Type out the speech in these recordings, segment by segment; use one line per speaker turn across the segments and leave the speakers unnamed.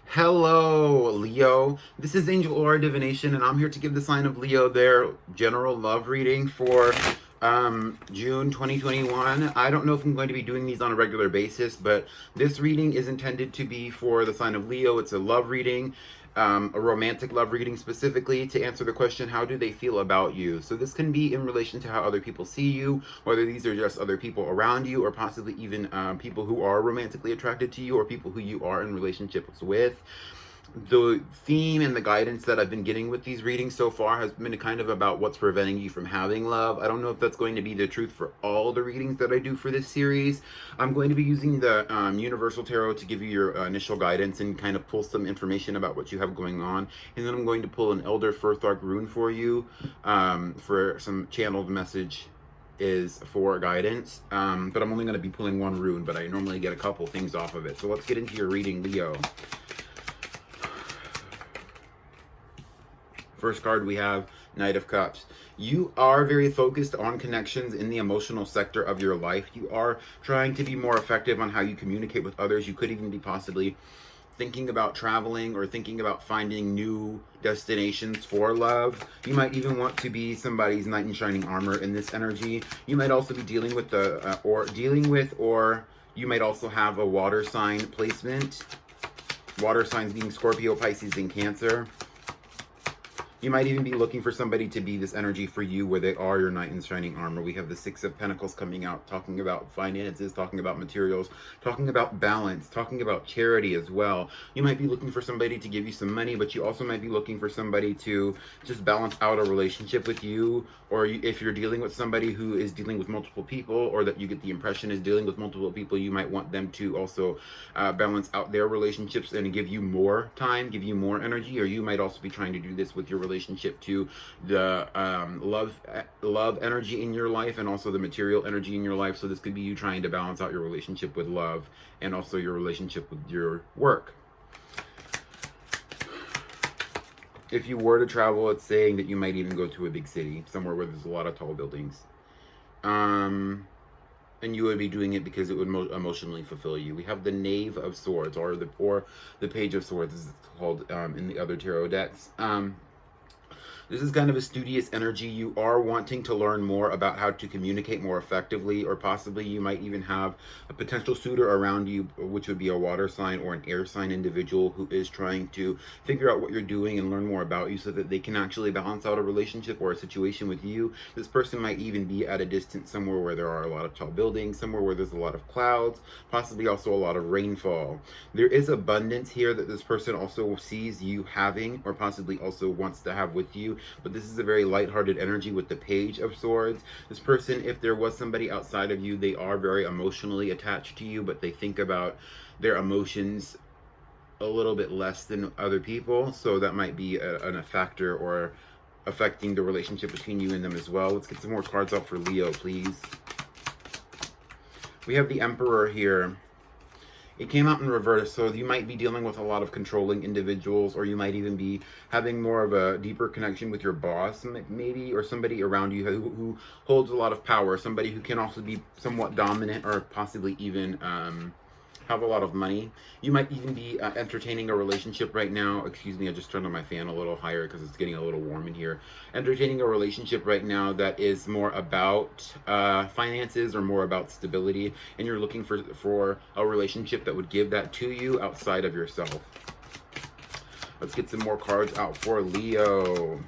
Hello, Leo. This is Angel Aura Divination, and I'm here to give the sign of Leo their general love reading for June 2021. I don't know if I'm going to be doing these on a regular basis, but this reading is intended to be for the sign of Leo. It's a love reading, a romantic love reading specifically to answer the question, how do they feel about you? So this can be in relation to how other people see you, whether these are just other people around you, or possibly even people who are romantically attracted to you, or people who you are in relationships with. The theme and the guidance that I've been getting with these readings so far has been kind of about what's preventing you from having love. I don't know if that's going to be the truth for all the readings that I do for this series. I'm going to be using the Universal Tarot to give you your initial guidance and kind of pull some information about what you have going on. And then I'm going to pull an Elder Furthark rune for you for some channeled message is for guidance. But I'm only going to be pulling one rune, but I normally get a couple things off of it. So let's get into your reading, Leo. First card we have Knight of Cups. You are very focused on connections in the emotional sector of your life. You are trying to be more effective on how you communicate with others. You could even be possibly thinking about traveling or thinking about finding new destinations for love. You might even want to be somebody's knight in shining armor in this energy. You might also be dealing with or you might also have a water sign placement. Water signs being Scorpio, Pisces, and Cancer. You might even be looking for somebody to be this energy for you where they are your knight in shining armor. We have the Six of Pentacles coming out, talking about finances, talking about materials, talking about balance, talking about charity as well. You might be looking for somebody to give you some money, but you also might be looking for somebody to just balance out a relationship with you. Or if you're dealing with somebody who is dealing with multiple people, or that you get the impression is dealing with multiple people, you might want them to also balance out their relationships and give you more time, give you more energy. Or you might also be trying to do this with your relationship to the love energy in your life and also the material energy in your life. So this could be you trying to balance out your relationship with love and also your relationship with your work. If you were to travel, it's saying that you might even go to a big city, somewhere where there's a lot of tall buildings. And you would be doing it because it would emotionally fulfill you. We have the Knave of Swords, or the Page of Swords, as it's called in the other tarot decks. This is kind of a studious energy. You are wanting to learn more about how to communicate more effectively, or possibly you might even have a potential suitor around you, which would be a water sign or an air sign individual who is trying to figure out what you're doing and learn more about you so that they can actually balance out a relationship or a situation with you. This person might even be at a distance somewhere where there are a lot of tall buildings, somewhere where there's a lot of clouds, possibly also a lot of rainfall. There is abundance here that this person also sees you having, or possibly also wants to have with you. But this is a very lighthearted energy with the Page of Swords. This person, if there was somebody outside of you, they are very emotionally attached to you, but they think about their emotions a little bit less than other people. So that might be a factor or affecting the relationship between you and them as well. Let's get some more cards out for Leo, please. We have the Emperor here. It came out in reverse, so you might be dealing with a lot of controlling individuals, or you might even be having more of a deeper connection with your boss, maybe, or somebody around you who holds a lot of power, somebody who can also be somewhat dominant, or possibly even have a lot of money. You might even be entertaining a relationship right now. Excuse me, I just turned on my fan a little higher because it's getting a little warm in here. Entertaining a relationship right now that is more about finances or more about stability, and you're looking for a relationship that would give that to you outside of yourself. Let's get some more cards out for Leo.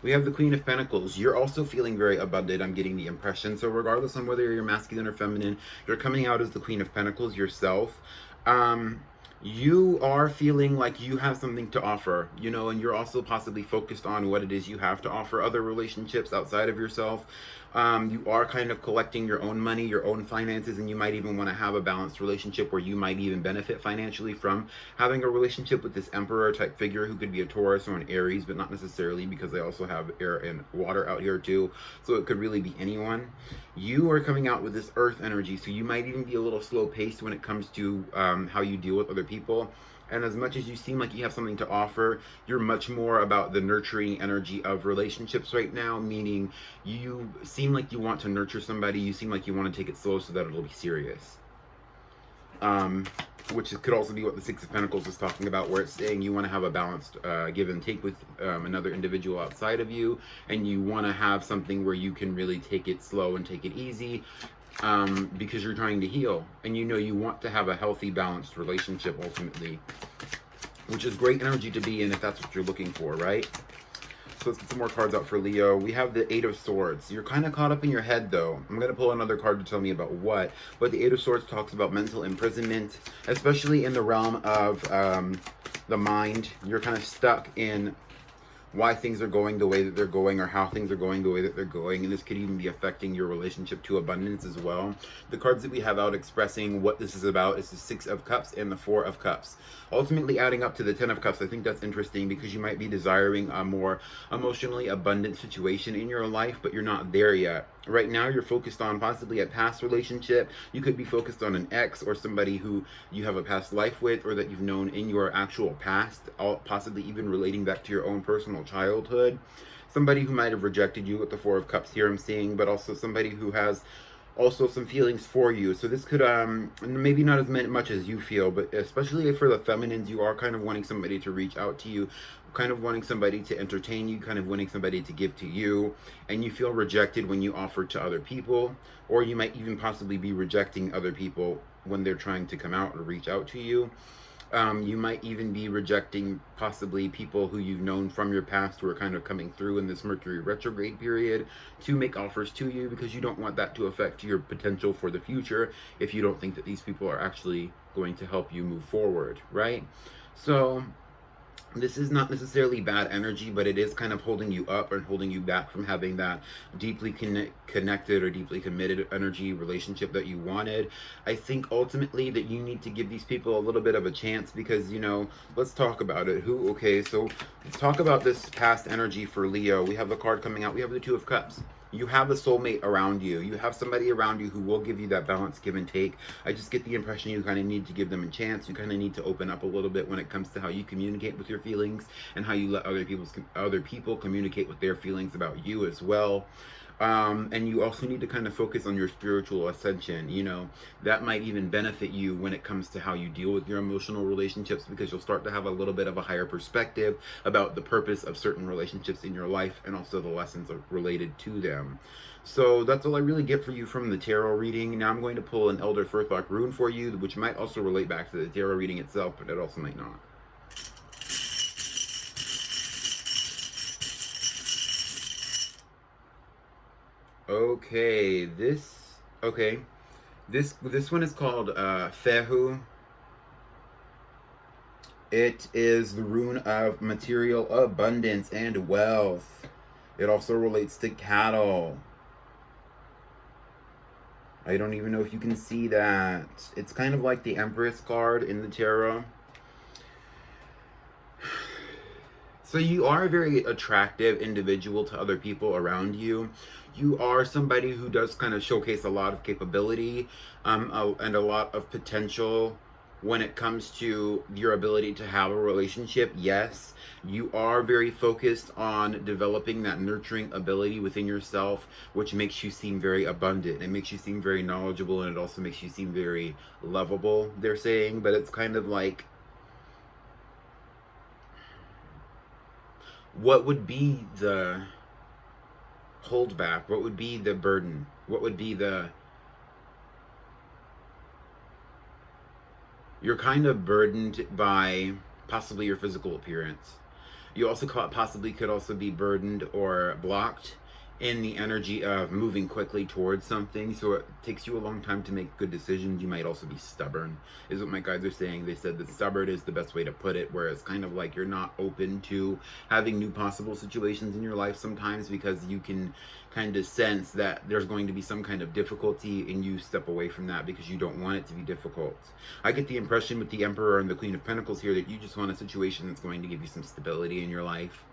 We have the Queen of Pentacles. You're also feeling very abundant, I'm getting the impression. So regardless on whether you're masculine or feminine, you're coming out as the Queen of Pentacles yourself. You are feeling like you have something to offer, you know, and you're also possibly focused on what it is you have to offer other relationships outside of yourself. You are kind of collecting your own money, your own finances, and you might even want to have a balanced relationship where you might even benefit financially from having a relationship with this Emperor type figure who could be a Taurus or an Aries, but not necessarily, because they also have air and water out here too. So it could really be anyone. You are coming out with this Earth energy, so you might even be a little slow paced when it comes to how you deal with other people. And as much as you seem like you have something to offer, you're much more about the nurturing energy of relationships right now, meaning you seem like you want to nurture somebody, you seem like you want to take it slow so that it'll be serious. which could also be what the Six of Pentacles is talking about, where it's saying you want to have a balanced give and take with another individual outside of you, and you want to have something where you can really take it slow and take it easy, because you're trying to heal, and you know you want to have a healthy, balanced relationship ultimately, which is great energy to be in if that's what you're looking for, right? So let's get some more cards out for Leo. We have the Eight of Swords. You're kind of caught up in your head, though. I'm going to pull another card to tell me about what. But the Eight of Swords talks about mental imprisonment, especially in the realm of the mind. You're kind of stuck in why things are going the way that they're going, or how things are going the way that they're going, and this could even be affecting your relationship to abundance as well. The cards that we have out expressing what this is about is the Six of Cups and the Four of Cups, ultimately adding up to the Ten of Cups. I think that's interesting because you might be desiring a more emotionally abundant situation in your life, but you're not there yet. Right now you're focused on possibly a past relationship. You could be focused on an ex or somebody who you have a past life with, or that you've known in your actual past, possibly even relating back to your own personal childhood. Somebody who might have rejected you with the Four of Cups here I'm seeing, but also somebody who has also some feelings for you. So this could maybe not as much as you feel, but especially for the feminines, you are kind of wanting somebody to reach out to you, kind of wanting somebody to entertain you, kind of wanting somebody to give to you, and you feel rejected when you offer to other people, or you might even possibly be rejecting other people when they're trying to come out or reach out to you. You might even be rejecting possibly people who you've known from your past who are kind of coming through in this Mercury retrograde period to make offers to you, because you don't want that to affect your potential for the future if you don't think that these people are actually going to help you move forward, right? So this is not necessarily bad energy, but it is kind of holding you up and holding you back from having that deeply connected or deeply committed energy relationship that you wanted. I think ultimately that you need to give these people a little bit of a chance, because, you know, let's talk about it. Okay, so let's talk about this past energy for Leo. We have the card coming out. We have the Two of Cups. You have a soulmate around you. You have somebody around you who will give you that balance, give and take. I just get the impression you kind of need to give them a chance. You kind of need to open up a little bit when it comes to how you communicate with your feelings, and how you let other people communicate with their feelings about you as well. And you also need to kind of focus on your spiritual ascension. You know, that might even benefit you when it comes to how you deal with your emotional relationships, because you'll start to have a little bit of a higher perspective about the purpose of certain relationships in your life, and also the lessons related to them. So that's all I really get for you from the tarot reading. Now I'm going to pull an Elder Furthok rune for you, which might also relate back to the tarot reading itself, but it also might not. Okay, this one is called Fehu. It is the rune of material abundance and wealth. It also relates to cattle. I don't even know if you can see that. It's kind of like the Empress card in the tarot. So you are a very attractive individual to other people around you. You are somebody who does kind of showcase a lot of capability and a lot of potential when it comes to your ability to have a relationship. Yes, you are very focused on developing that nurturing ability within yourself, which makes you seem very abundant. It makes you seem very knowledgeable, and it also makes you seem very lovable, they're saying. But it's kind of like, what would be the holdback? What would be the burden? What would be the... You're kind of burdened by possibly your physical appearance. You also possibly could also be burdened or blocked in the energy of moving quickly towards something, so it takes you a long time to make good decisions. You might also be stubborn, is what my guides are saying. They said that stubborn is the best way to put it, where it's kind of like you're not open to having new possible situations in your life sometimes, because you can kind of sense that there's going to be some kind of difficulty, and you step away from that because you don't want it to be difficult. I get the impression with the Emperor and the Queen of Pentacles here that you just want a situation that's going to give you some stability in your life.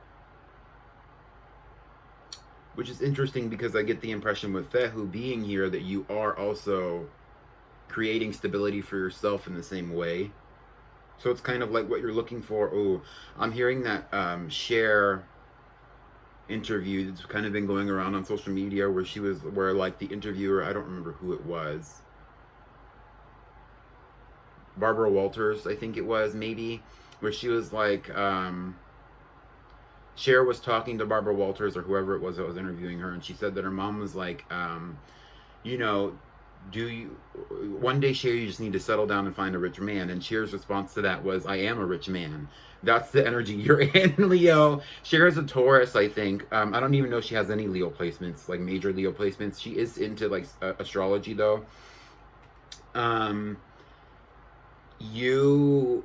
Which is interesting, because I get the impression with Fehu being here that you are also creating stability for yourself in the same way. So it's kind of like what you're looking for. Oh, I'm hearing that Cher interview that's kind of been going around on social media, where like the interviewer, I don't remember who it was. Barbara Walters, I think it was, maybe, where she was like, Cher was talking to Barbara Walters or whoever it was that was interviewing her, and she said that her mom was like, you know, do you one day, Cher, you just need to settle down and find a rich man. And Cher's response to that was, I am a rich man. That's the energy you're in, Leo. Cher is a Taurus, I think. I don't even know if she has any Leo placements, like major Leo placements. She is into like astrology though. You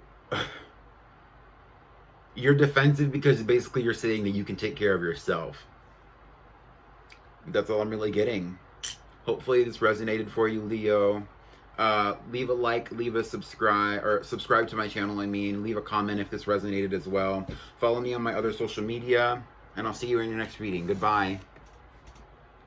you're defensive because basically you're saying that you can take care of yourself. That's all I'm really getting. Hopefully this resonated for you, Leo. Leave a like, leave a subscribe to my channel, I mean. Leave a comment if this resonated as well. Follow me on my other social media, and I'll see you in your next reading. Goodbye.